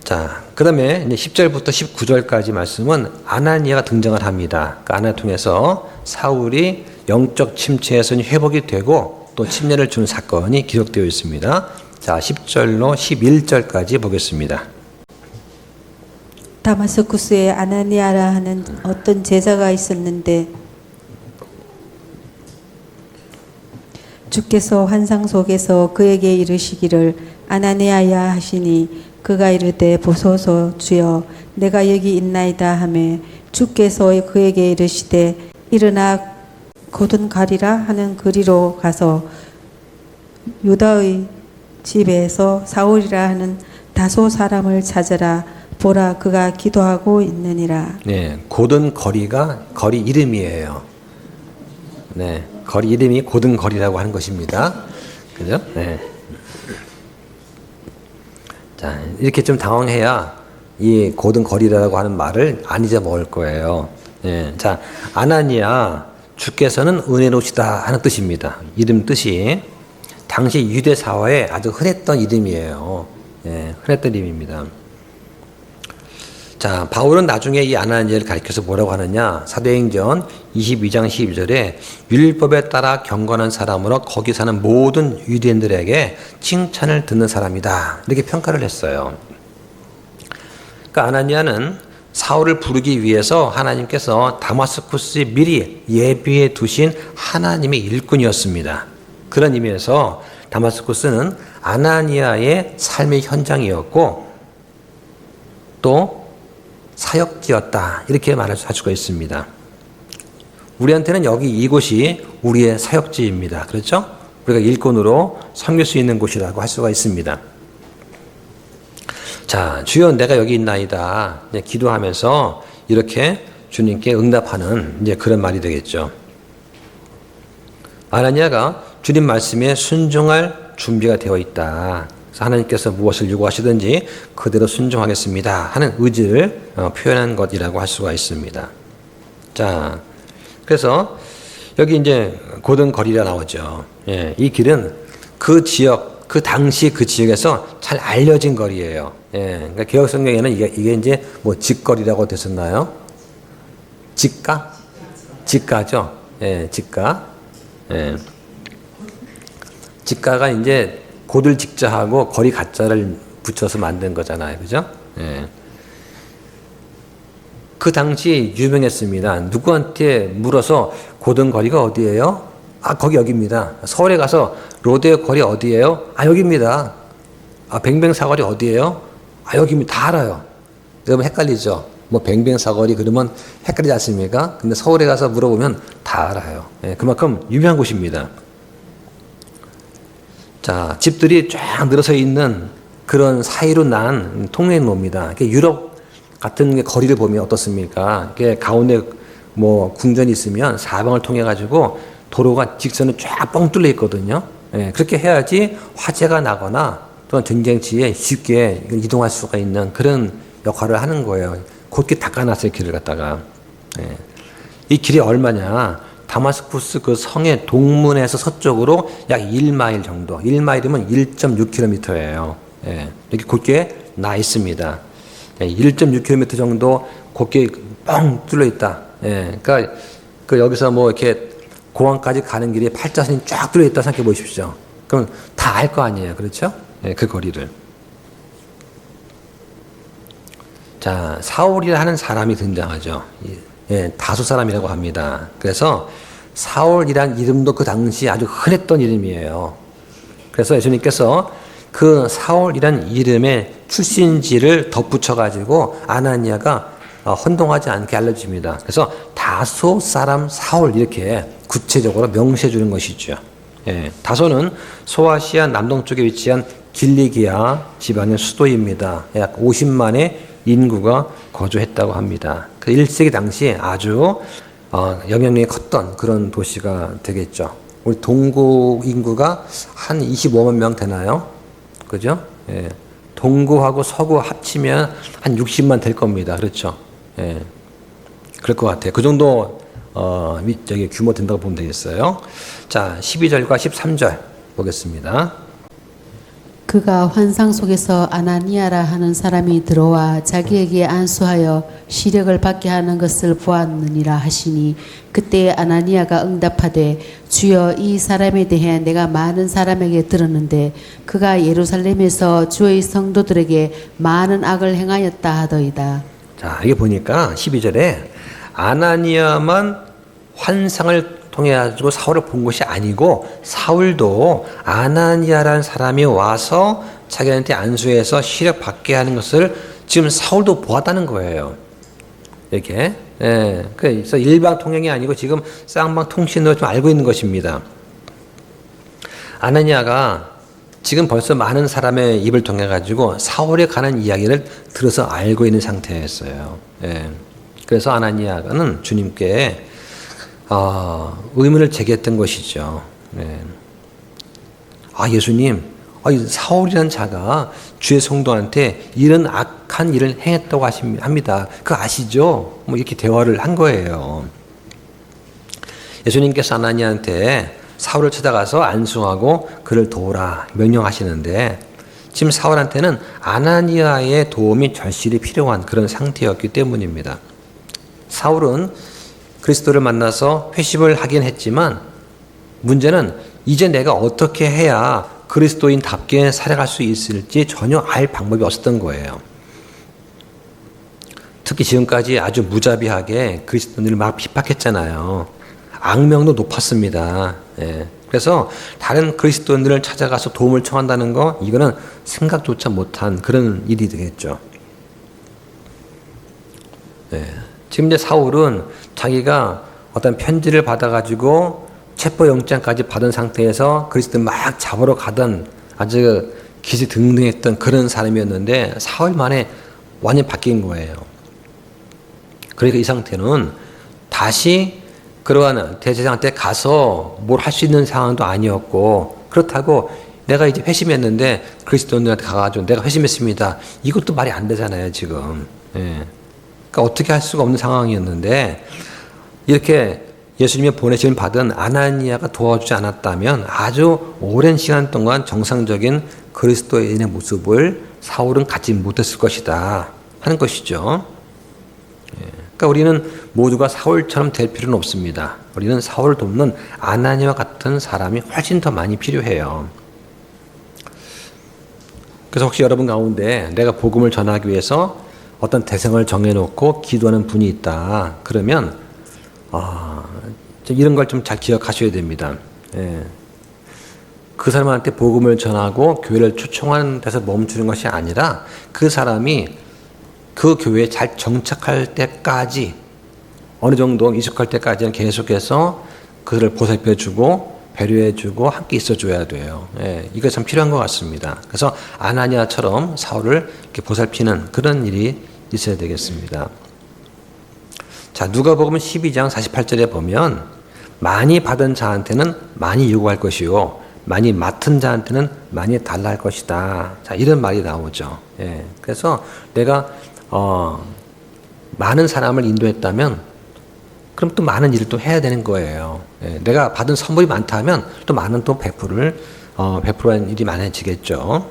자, 그 다음에 이제 10절부터 19절까지 말씀은 아나니아가 등장을 합니다. 그 아나니아 통해서 사울이 영적 침체에서 회복이 되고 또 침례를 준 사건이 기록되어 있습니다. 자, 10절로 11절까지 보겠습니다.
다마스쿠스에 아나니아라 하는 어떤 제자가 있었는데 주께서 환상 속에서 그에게 이르시기를 아나니아야 하시니 그가 이르되 보소서 주여 내가 여기 있나이다 하매 주께서 그에게 이르시되 일어나 곧은 가리라 하는 그리로 가서 유다의 집에서 사울이라 하는 다소 사람을 찾으라. 보라 그가 기도하고 있느니라.
네, 곧은 거리가 거리 이름이에요. 네, 거리 이름이 곧은 거리라고 하는 것입니다. 그죠? 네. 자, 이렇게 좀 당황해야 이 곧은 거리라고 하는 말을 안 잊어먹을 거예요. 네, 자, 아나니아 주께서는 은혜로우시다 하는 뜻입니다. 이름 뜻이 당시 유대 사회에 아주 흔했던 이름이에요. 예, 흔했던 이름입니다. 자, 바울은 나중에 이 아나니아를 가리켜서 뭐라고 하느냐? 사도행전 22장 12절에 율법에 따라 경건한 사람으로 거기 사는 모든 유대인들에게 칭찬을 듣는 사람이다. 이렇게 평가를 했어요. 그러니까 아나니아는 사울을 부르기 위해서 하나님께서 다마스쿠스에 미리 예비해 두신 하나님의 일꾼이었습니다. 그런 의미에서 다마스쿠스는 아나니아의 삶의 현장이었고 또 사역지였다. 이렇게 말할 수가 있습니다. 우리한테는 여기 이곳이 우리의 사역지입니다. 그렇죠? 우리가 일꾼으로 섬길 수 있는 곳이라고 할 수가 있습니다. 자, 주여 내가 여기 있나이다. 이제 기도하면서 이렇게 주님께 응답하는 이제 그런 말이 되겠죠. 아나니아가 주님 말씀에 순종할 준비가 되어 있다. 그래서 하나님께서 무엇을 요구하시든지 그대로 순종하겠습니다 하는 의지를 표현한 것이라고 할 수가 있습니다. 자, 그래서 여기 이제 곧은 거리라 나오죠. 예, 이 길은 그 지역, 그 당시 그 지역에서 잘 알려진 거리예요. 예, 그러니까 개혁 성경에는 이게 이제 뭐 직거리라고 됐었나요? 직가? 직가죠. 예, 직가. 예. 직가가 이제 곧을 직자하고 거리 가짜를 붙여서 만든 거잖아요. 그죠? 예. 그 당시 유명했습니다. 누구한테 물어서 고등 거리가 어디예요? 아, 거기 여기입니다. 서울에 가서 로데오 거리 어디예요? 아, 여기입니다. 아, 뱅뱅 사거리 어디예요? 아, 여기입니다. 다 알아요. 여러분 헷갈리죠? 뭐 뱅뱅 사거리 그러면 헷갈리지 않습니까? 근데 서울에 가서 물어보면 다 알아요. 예, 그만큼 유명한 곳입니다. 자, 집들이 쫙 늘어서 있는 그런 사이로 난 통행로입니다. 유럽 같은 거리를 보면 어떻습니까? 이게 가운데 뭐 궁전이 있으면 사방을 통해 가지고 도로가 직선으로 쫙 뻥 뚫려 있거든요. 예, 그렇게 해야지 화재가 나거나 또는 전쟁지에 쉽게 이동할 수가 있는 그런 역할을 하는 거예요. 곧게 닦아놨어요, 길을 갖다가. 예. 이 길이 얼마냐? 다마스쿠스 그 성의 동문에서 서쪽으로 약 1마일 정도. 1마일이면 1.6km예요. 예. 이렇게 곧게 나 있습니다. 예. 1.6km 정도 곧게 뻥 뚫려 있다. 예. 그러니까 그 여기서 뭐 이렇게 공항까지 가는 길이 8차선이 쫙 뚫려 있다 생각해 보십시오. 그럼 다 알 거 아니에요. 그렇죠? 예. 그 거리를. 자, 사울이라 하는 사람이 등장하죠. 예, 다수 사람이라고 합니다. 그래서 사울이란 이름도 그 당시 아주 흔했던 이름이에요. 그래서 예수님께서 그 사울이란 이름의 출신지를 덧붙여가지고 아나니아가 혼동하지 않게 알려줍니다. 그래서 다소 사람 사울 이렇게 구체적으로 명시해 주는 것이죠. 예, 다소는 소아시아 남동쪽에 위치한 길리기아 지방의 수도입니다. 약 50만의 인구가 거주했다고 합니다. 그 1세기 당시에 아주 영향력이 컸던 그런 도시가 되겠죠. 우리 동구 인구가 한 25만 명 되나요? 그죠? 예. 동구하고 서구 합치면 한 60만 될 겁니다. 그렇죠? 예. 그럴 것 같아요. 그 정도 저기 규모 된다고 보면 되겠어요. 자, 12절과 13절 보겠습니다.
그가 환상 속에서 아나니아라 하는 사람이 들어와 자기에게 안수하여 시력을 받게 하는 것을 보았느니라 하시니 그때 아나니아가 응답하되 주여 이 사람에 대해 내가 많은 사람에게 들었는데 그가 예루살렘에서 주의 성도들에게 많은 악을 행하였다 하더이다.
자, 이게 보니까 12절에 아나니아만 환상을 통해 가지고 사울을 본 것이 아니고 사울도 아나니아라는 사람이 와서 자기한테 안수해서 시력 받게 하는 것을 지금 사울도 보았다는 거예요. 이렇게. 예. 그래서 일방 통행이 아니고 지금 쌍방 통신으로 좀 알고 있는 것입니다. 아나니아가 지금 벌써 많은 사람의 입을 통해 가지고 사울에 관한 이야기를 들어서 알고 있는 상태였어요. 예. 그래서 아나니아는 주님께 의문을 제기했던 것이죠. 네. 아, 예수님, 사울이라는 자가 주의 성도한테 이런 악한 일을 행했다고 합니다. 그거 아시죠? 뭐 이렇게 대화를 한 거예요. 예수님께서 아나니아한테 사울을 찾아가서 안수하고 그를 도우라 명령하시는데 지금 사울한테는 아나니아의 도움이 절실히 필요한 그런 상태였기 때문입니다. 사울은 그리스도를 만나서 회심을 하긴 했지만 문제는 이제 내가 어떻게 해야 그리스도인답게 살아갈 수 있을지 전혀 알 방법이 없었던 거예요. 특히 지금까지 아주 무자비하게 그리스도인을 막 비판했잖아요. 악명도 높았습니다. 예. 그래서 다른 그리스도인들을 찾아가서 도움을 청한다는 거 이거는 생각조차 못한 그런 일이 되겠죠. 예. 지금 이제 사울은 자기가 어떤 편지를 받아가지고 체포영장까지 받은 상태에서 그리스도 막 잡으러 가던 아주 기세등등했던 그런 사람이었는데 사흘 만에 완전히 바뀐 거예요. 그러니까 이 상태는 다시 그러한 대제사장한테 가서 뭘 할 수 있는 상황도 아니었고 그렇다고 내가 이제 회심했는데 그리스도인들한테 가가지고 내가 회심했습니다. 이것도 말이 안 되잖아요, 지금. 예. 그러니까 어떻게 할 수가 없는 상황이었는데 이렇게 예수님의 보내심을 받은 아나니아가 도와주지 않았다면 아주 오랜 시간 동안 정상적인 그리스도인의 모습을 사울은 갖지 못했을 것이다 하는 것이죠. 그러니까 우리는 모두가 사울처럼 될 필요는 없습니다. 우리는 사울을 돕는 아나니아와 같은 사람이 훨씬 더 많이 필요해요. 그래서 혹시 여러분 가운데 내가 복음을 전하기 위해서 어떤 대상을 정해놓고 기도하는 분이 있다. 그러면 이런 걸 좀 잘 기억하셔야 됩니다. 예. 그 사람한테 복음을 전하고 교회를 초청하는 데서 멈추는 것이 아니라 그 사람이 그 교회에 잘 정착할 때까지 어느 정도 익숙할 때까지는 계속해서 그들을 보살펴주고 배려해주고 함께 있어줘야 돼요. 예, 이거 참 필요한 것 같습니다. 그래서 아나니아처럼 사울을 이렇게 보살피는 그런 일이 있어야 되겠습니다. 자, 누가복음 12장 48절에 보면 많이 받은 자한테는 많이 요구할 것이요 많이 맡은 자한테는 많이 달라 할 것이다. 자, 이런 말이 나오죠. 예, 그래서 내가 많은 사람을 인도했다면 그럼 또 많은 일을 또 해야 되는 거예요. 예, 내가 받은 선물이 많다면 또 많은 또 베풀어야 일이 많아지겠죠.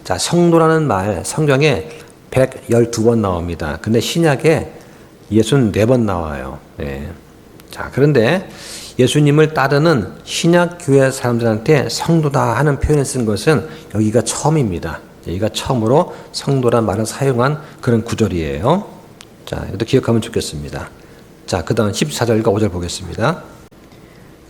자, 성도라는 말 성경에 112번 나옵니다. 근데 신약에 64번 나와요. 예. 자, 그런데 예수님을 따르는 신약 교회 사람들한테 성도다 하는 표현을 쓴 것은 여기가 처음입니다. 여기가 처음으로 성도란 말을 사용한 그런 구절이에요. 자, 이것도 기억하면 좋겠습니다. 자, 그 다음 14절과 5절 보겠습니다.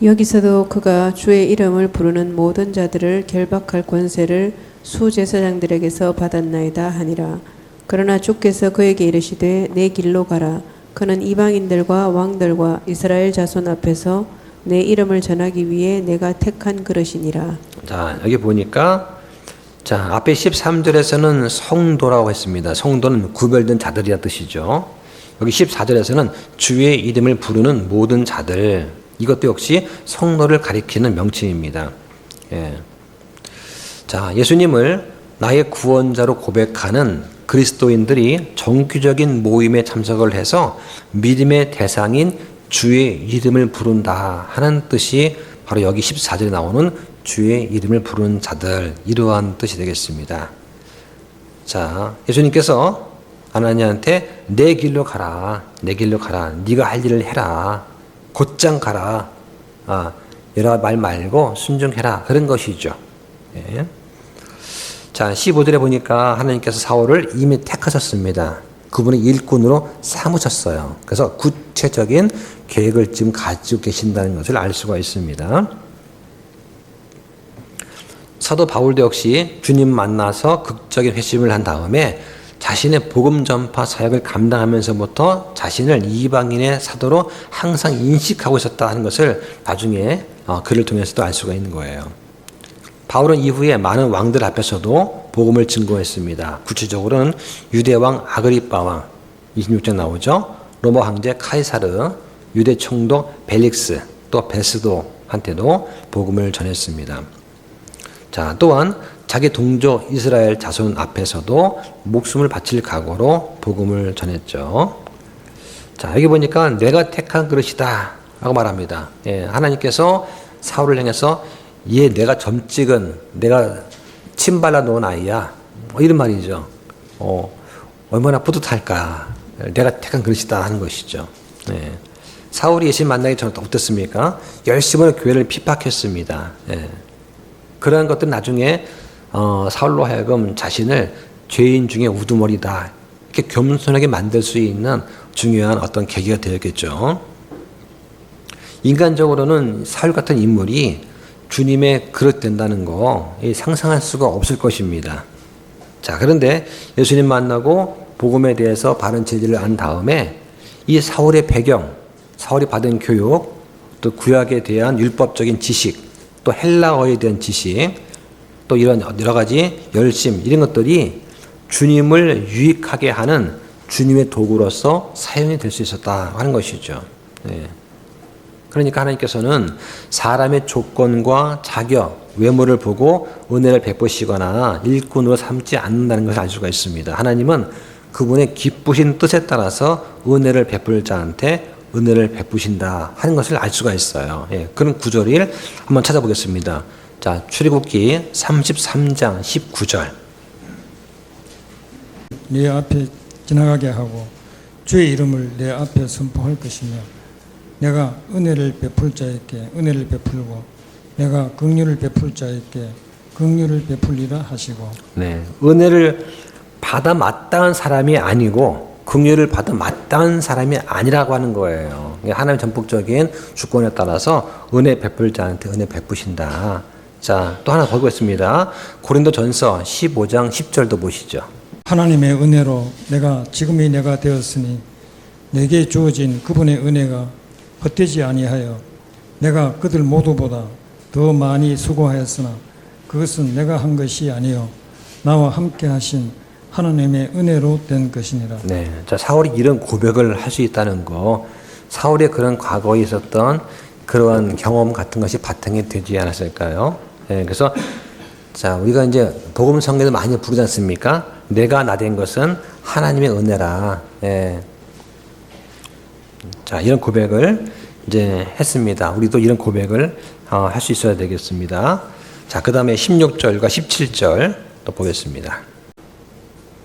여기서도 그가 주의 이름을 부르는 모든 자들을 결박할 권세를 수제사장들에게서 받았나이다 하니라. 그러나 주께서 그에게 이르시되 내 길로 가라. 그는 이방인들과 왕들과 이스라엘 자손 앞에서 내 이름을 전하기 위해 내가 택한 그릇이니라.
자, 여기 보니까 자, 앞에 13절에서는 성도라고 했습니다. 성도는 구별된 자들이란 뜻이죠. 여기 14절에서는 주의 이름을 부르는 모든 자들, 이것도 역시 성도를 가리키는 명칭입니다. 예. 자, 예수님을 나의 구원자로 고백하는 그리스도인들이 정기적인 모임에 참석을 해서 믿음의 대상인 주의 이름을 부른다 하는 뜻이 바로 여기 14절에 나오는 주의 이름을 부르는 자들, 이러한 뜻이 되겠습니다. 자, 예수님께서 아나니아한테 내 길로 가라, 내 길로 가라, 네가 할 일을 해라, 곧장 가라, 여러 말 말고 순종해라, 그런 것이죠. 예. 자, 15절에 보니까 하나님께서 사울을 이미 택하셨습니다. 그분이 일꾼으로 삼으셨어요. 그래서 구체적인 계획을 지금 가지고 계신다는 것을 알 수가 있습니다. 사도 바울도 역시 주님 만나서 극적인 회심을 한 다음에 자신의 복음 전파 사역을 감당하면서부터 자신을 이방인의 사도로 항상 인식하고 있었다 하는 것을 나중에 글을 통해서도 알 수가 있는 거예요. 바울은 이후에 많은 왕들 앞에서도 복음을 증거했습니다. 구체적으로는 유대왕 아그리빠 왕 26장 나오죠. 로마 황제 카이사르, 유대 총독 벨릭스, 또 베스도한테도 복음을 전했습니다. 자, 또한 자기 동족 이스라엘 자손 앞에서도 목숨을 바칠 각오로 복음을 전했죠. 자, 여기 보니까 내가 택한 그릇이다 라고 말합니다. 예, 하나님께서 사울을 향해서 얘 내가 점 찍은, 내가 침 발라 놓은 아이야, 이런 말이죠. 얼마나 뿌듯할까. 내가 택한 그릇이다 하는 것이죠. 예. 사울이 예수님 만나기 전에 어떻습니까? 열심히 교회를 핍박했습니다. 예. 그러한 것들은 나중에 사울로 하여금 자신을 죄인 중에 우두머리다 이렇게 겸손하게 만들 수 있는 중요한 어떤 계기가 되었겠죠. 인간적으로는 사울 같은 인물이 주님의 그릇 된다는 거 상상할 수가 없을 것입니다. 자, 그런데 예수님 만나고 복음에 대해서 바른 진리를 안 다음에 이 사울의 배경, 사울이 받은 교육, 또 구약에 대한 율법적인 지식, 또 헬라어에 대한 지식, 또 이런 여러 가지 열심, 이런 것들이 주님을 유익하게 하는 주님의 도구로서 사용이 될 수 있었다 하는 것이죠. 네. 그러니까 하나님께서는 사람의 조건과 자격, 외모를 보고 은혜를 베푸시거나 일꾼으로 삼지 않는다는 것을 알 수가 있습니다. 하나님은 그분의 기쁘신 뜻에 따라서 은혜를 베풀 자한테 은혜를 베푸신다 하는 것을 알 수가 있어요. 예, 그런 구절을 한번 찾아보겠습니다. 자, 출애굽기 33장 19절.
네 앞에 지나가게 하고 주의 이름을 내 앞에 선포할 것이며 내가 은혜를 베풀 자에게 은혜를 베풀고 내가 긍휼을 베풀 자에게 긍휼을 베풀리라 하시고.
네, 은혜를 받아 마땅한 사람이 아니고 긍휼을 받아 마땅한 사람이 아니라고 하는 거예요. 하나님의 전폭적인 주권에 따라서 은혜 베풀 자한테 은혜 베푸신다. 자, 또 하나 더 보겠습니다. 고린도전서 15장 10절도 보시죠.
하나님의 은혜로 지금의 내가 되었으니 내게 주어진 그분의 은혜가 헛되지 아니하여 내가 그들 모두보다 더 많이 수고하였으나 그것은 내가 한 것이 아니요 나와 함께 하신 하나님의 은혜로 된 것이니라.
네. 자, 사울이 이런 고백을 할 수 있다는 거, 사울의 그런 과거에 있었던 그러한 경험 같은 것이 바탕이 되지 않았을까요? 네, 그래서 자, 우리가 이제 복음 성경에도 많이 부르지 않습니까? 내가 나 된 것은 하나님의 은혜라. 예. 자, 이런 고백을 이제 했습니다. 우리도 이런 고백을 할 수 있어야 되겠습니다. 자, 그 다음에 16절과 17절 또 보겠습니다.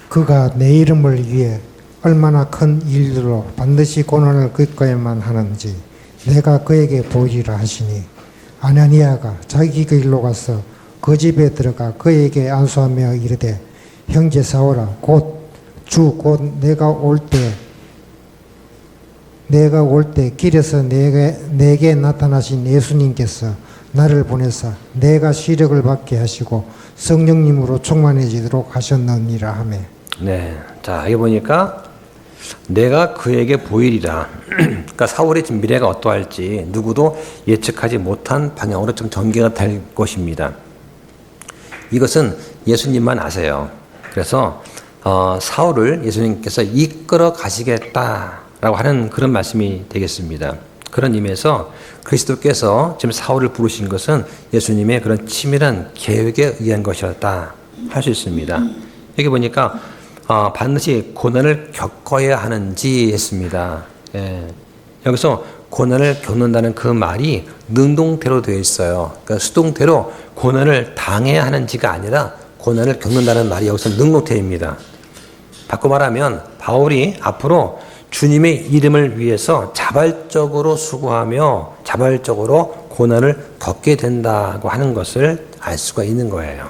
그가 내 이름을 위해 얼마나 큰 일들로 반드시 고난을 겪어야만 하는지 내가 그에게 보이리라 하시니 아나니아가 자기 길로 가서 그 집에 들어가 그에게 안수하며 이르되 형제 사오라 곧 내가 올 때 길에서 내게 나타나신 예수님께서 나를 보내사 내가 시력을 받게 하시고 성령님으로 충만해지도록 하셨느니라 하매.
네. 자, 여기 보니까 내가 그에게 보이리라. 그러니까 사울의 지금 미래가 어떠할지 누구도 예측하지 못한 방향으로 좀 전개가 될 것입니다. 이것은 예수님만 아세요. 그래서 사울을 예수님께서 이끌어 가시겠다라고 하는 그런 말씀이 되겠습니다. 그런 의미에서 그리스도께서 지금 사울을 부르신 것은 예수님의 그런 치밀한 계획에 의한 것이었다 할 수 있습니다. 여기 보니까 반드시 고난을 겪어야 하는지 했습니다. 예. 여기서 고난을 겪는다는 그 말이 능동태로 되어 있어요. 그러니까 수동태로 고난을 당해야 하는지가 아니라 고난을 겪는다는 말이 여기서 능동태입니다. 바꿔 말하면 바울이 앞으로 주님의 이름을 위해서 자발적으로 수고하며 자발적으로 고난을 겪게 된다고 하는 것을 알 수가 있는 거예요.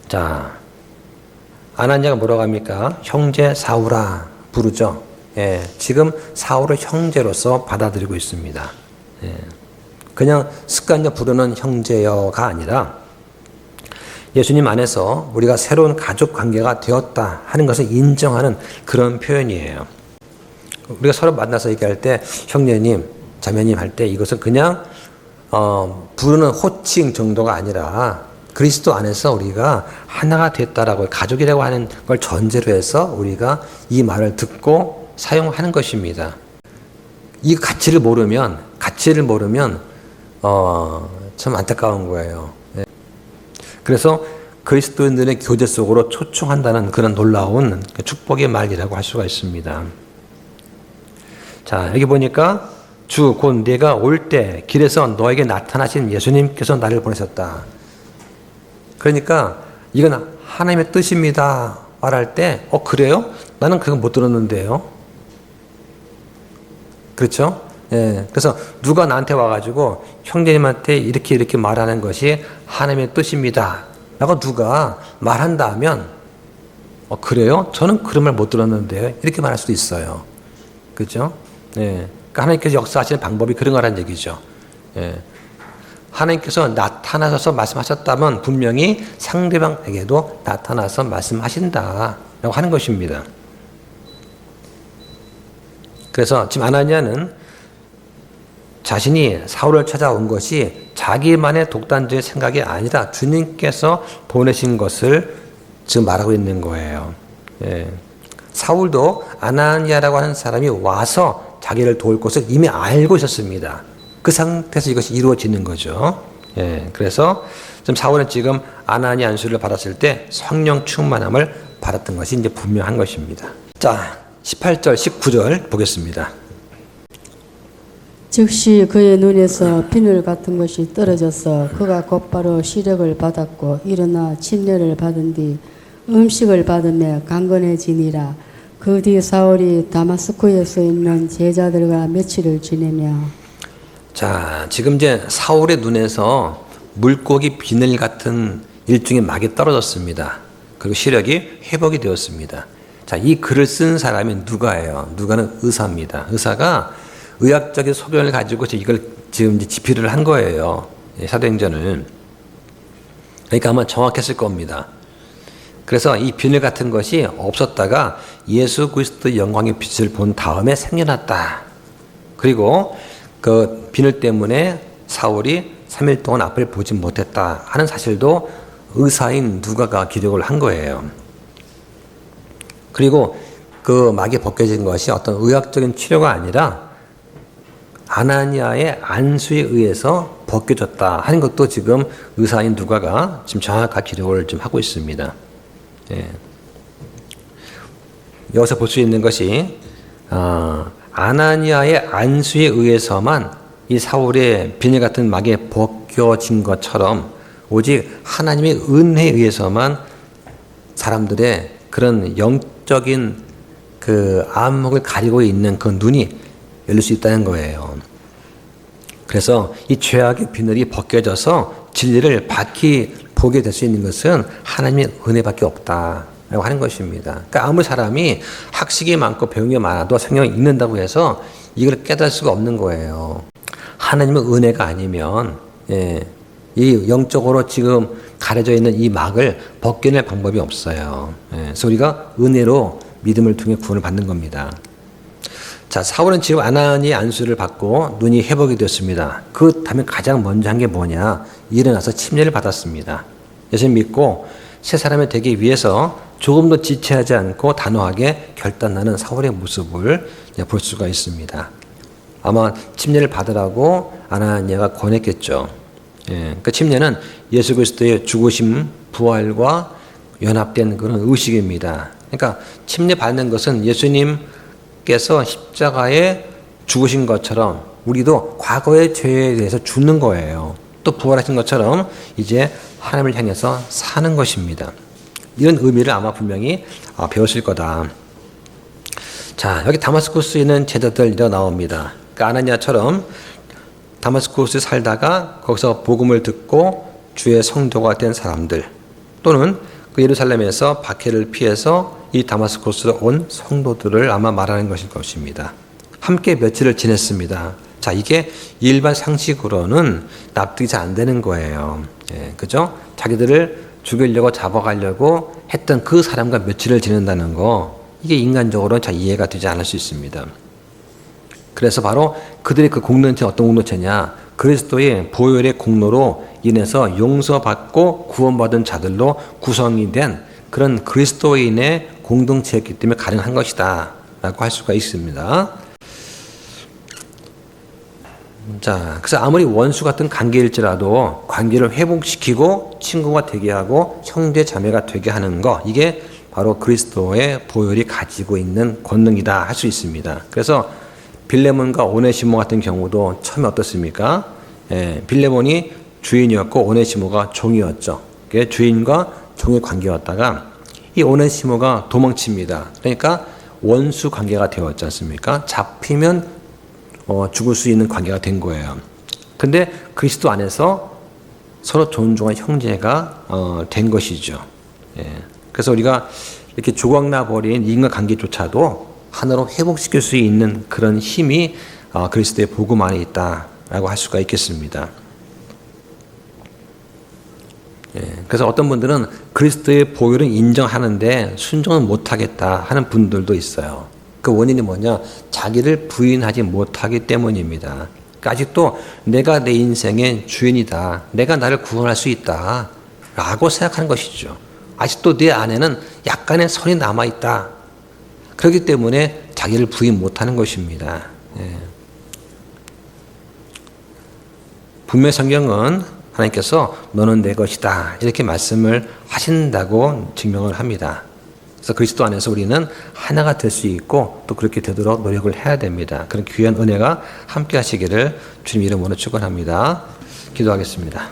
자, 아나니아가 뭐라고 합니까? 형제 사울아 부르죠. 예, 지금 사울을 형제로서 받아들이고 있습니다. 예, 그냥 습관적 부르는 형제여가 아니라 예수님 안에서 우리가 새로운 가족 관계가 되었다 하는 것을 인정하는 그런 표현이에요. 우리가 서로 만나서 얘기할 때 형제님, 자매님 할 때 이것은 그냥 부르는 호칭 정도가 아니라 그리스도 안에서 우리가 하나가 됐다라고 가족이라고 하는 걸 전제로 해서 우리가 이 말을 듣고 사용하는 것입니다. 이 가치를 모르면 참 안타까운 거예요. 그래서 그리스도인들의 교제 속으로 초청한다는 그런 놀라운 축복의 말이라고 할 수가 있습니다. 자, 여기 보니까 주 곧 내가 올 때 길에서 너에게 나타나신 예수님께서 나를 보내셨다. 그러니까 이건 하나님의 뜻입니다 말할 때 그래요? 나는 그거 못 들었는데요. 그렇죠? 예, 그래서 누가 나한테 와가지고 형제님한테 이렇게 말하는 것이 하나님의 뜻입니다 라고 누가 말한다 하면 그래요? 저는 그런 말 못 들었는데요. 이렇게 말할 수도 있어요. 그렇죠? 예, 그러니까 하나님께서 역사하시는 방법이 그런 거라는 얘기죠. 예, 하나님께서 나타나셔서 말씀하셨다면 분명히 상대방에게도 나타나서 말씀하신다라고 하는 것입니다. 그래서 지금 아나니아는 자신이 사울을 찾아온 것이 자기만의 독단적인 생각이 아니라 주님께서 보내신 것을 지금 말하고 있는 거예요. 예. 사울도 아나니아라고 하는 사람이 와서 자기를 도울 것을 이미 알고 있었습니다. 그 상태에서 이것이 이루어지는 거죠. 예. 그래서 지금 사울은 지금 아나니아 안수를 받았을 때 성령 충만함을 받았던 것이 이제 분명한 것입니다. 자, 18절, 19절 보겠습니다.
즉시 그의 눈에서 비늘 같은 것이 떨어져서 그가 곧바로 시력을 받았고 일어나 침례를 받은 뒤 음식을 받으며 강건해지니라. 그 뒤 사울이 다마스쿠에서 있는 제자들과 며칠을 지내며.
자, 지금 이제 사울의 눈에서 물고기 비늘 같은 일종의 막이 떨어졌습니다. 그리고 시력이 회복이 되었습니다. 자, 이 글을 쓴 사람이 누가예요? 누가는 의사입니다. 의사가 의학적인 소견을 가지고 이걸 지금 이제 집필을 한 거예요. 사도행전을. 그러니까 아마 정확했을 겁니다. 그래서 이 비늘 같은 것이 없었다가 예수 그리스도의 영광의 빛을 본 다음에 생겨났다. 그리고 그 비늘 때문에 사울이 3일 동안 앞을 보지 못했다 하는 사실도 의사인 누가가 기록을 한 거예요. 그리고 그 막이 벗겨진 것이 어떤 의학적인 치료가 아니라 아나니아의 안수에 의해서 벗겨졌다 하는 것도 지금 의사인 누가가 지금 정확한 기록을 좀 하고 있습니다. 예. 여기서 볼 수 있는 것이 아나니아의 안수에 의해서만 이 사울의 비늘 같은 막에 벗겨진 것처럼 오직 하나님의 은혜에 의해서만 사람들의 그런 영적인 그 안목을 가리고 있는 그 눈이 열릴 수 있다는 거예요. 그래서 이 죄악의 비늘이 벗겨져서 진리를 밝히 보게 될 수 있는 것은 하나님의 은혜밖에 없다라고 하는 것입니다. 그러니까 아무 사람이 학식이 많고 배움이 많아도 성경을 읽는다고 해서 이걸 깨달을 수가 없는 거예요. 하나님의 은혜가 아니면 이 영적으로 지금 가려져 있는 이 막을 벗겨낼 방법이 없어요. 그래서 우리가 은혜로 믿음을 통해 구원을 받는 겁니다. 자, 사울은 지금 아나니의 안수를 받고 눈이 회복이 되었습니다. 그 다음에 가장 먼저 한 게 뭐냐? 일어나서 침례를 받았습니다. 예수님 믿고 새 사람이 되기 위해서 조금도 지체하지 않고 단호하게 결단하는 사울의 모습을 볼 수가 있습니다. 아마 침례를 받으라고 아나니아가 권했겠죠. 그 침례는 예수 그리스도의 죽으심, 부활과 연합된 그런 의식입니다. 그러니까 침례 받는 것은 예수님께서 십자가에 죽으신 것처럼 우리도 과거의 죄에 대해서 죽는 거예요. 또 부활하신 것처럼 이제 하나님을 향해서 사는 것입니다. 이런 의미를 아마 분명히 배웠을 거다. 자, 여기 다마스쿠스에 있는 제자들 나옵니다. 그러니까 아나니아처럼 다마스쿠스에 살다가 거기서 복음을 듣고 주의 성도가 된 사람들, 또는 그 예루살렘에서 박해를 피해서 이 다마스쿠스로 온 성도들을 아마 말하는 것일 것입니다. 함께 며칠을 지냈습니다. 자, 이게 일반 상식으로는 납득이 잘 안 되는 거예요. 그죠? 자기들을 죽이려고 잡아가려고 했던 그 사람과 며칠을 지낸다는 거, 이게 인간적으로 잘 이해가 되지 않을 수 있습니다. 그래서 바로 그들의 그 공동체는 어떤 공동체냐? 그리스도의 보혈의 공로로 인해서 용서받고 구원받은 자들로 구성이 된 그런 그리스도인의 공동체였기 때문에 가능한 것이다 라고 할 수가 있습니다. 자, 그래서 아무리 원수 같은 관계일지라도 관계를 회복시키고 친구가 되게 하고 형제 자매가 되게 하는 거, 이게 바로 그리스도의 보혈이 가지고 있는 권능이다 할 수 있습니다. 그래서 빌레몬과 오네시모 같은 경우도 처음에 어떻습니까? 빌레몬이 주인이었고 오네시모가 종이었죠. 그게 주인과 종의 관계였다가 이 오네시모가 도망칩니다. 그러니까 원수 관계가 되었지 않습니까? 잡히면 죽을 수 있는 관계가 된 거예요. 근데 그리스도 안에서 서로 존중한 형제가 된 것이죠. 그래서 우리가 이렇게 조각나 버린 인간관계조차도 하나로 회복시킬 수 있는 그런 힘이 그리스도의 복음 안에 있다라고 할 수가 있겠습니다. 그래서 어떤 분들은 그리스도의 보혈은 인정하는데 순종은 못하겠다 하는 분들도 있어요. 그 원인이 뭐냐? 자기를 부인하지 못하기 때문입니다. 그러니까 아직도 내가 내 인생의 주인이다, 내가 나를 구원할 수 있다 라고 생각하는 것이죠. 아직도 내 안에는 약간의 선이 남아있다. 그렇기 때문에 자기를 부인 못하는 것입니다. 분명 성경은 하나님께서 너는 내 것이다 이렇게 말씀을 하신다고 증명을 합니다. 그래서 그리스도 안에서 우리는 하나가 될 수 있고 또 그렇게 되도록 노력을 해야 됩니다. 그런 귀한 은혜가 함께 하시기를 주님 이름으로 축원합니다. 기도하겠습니다.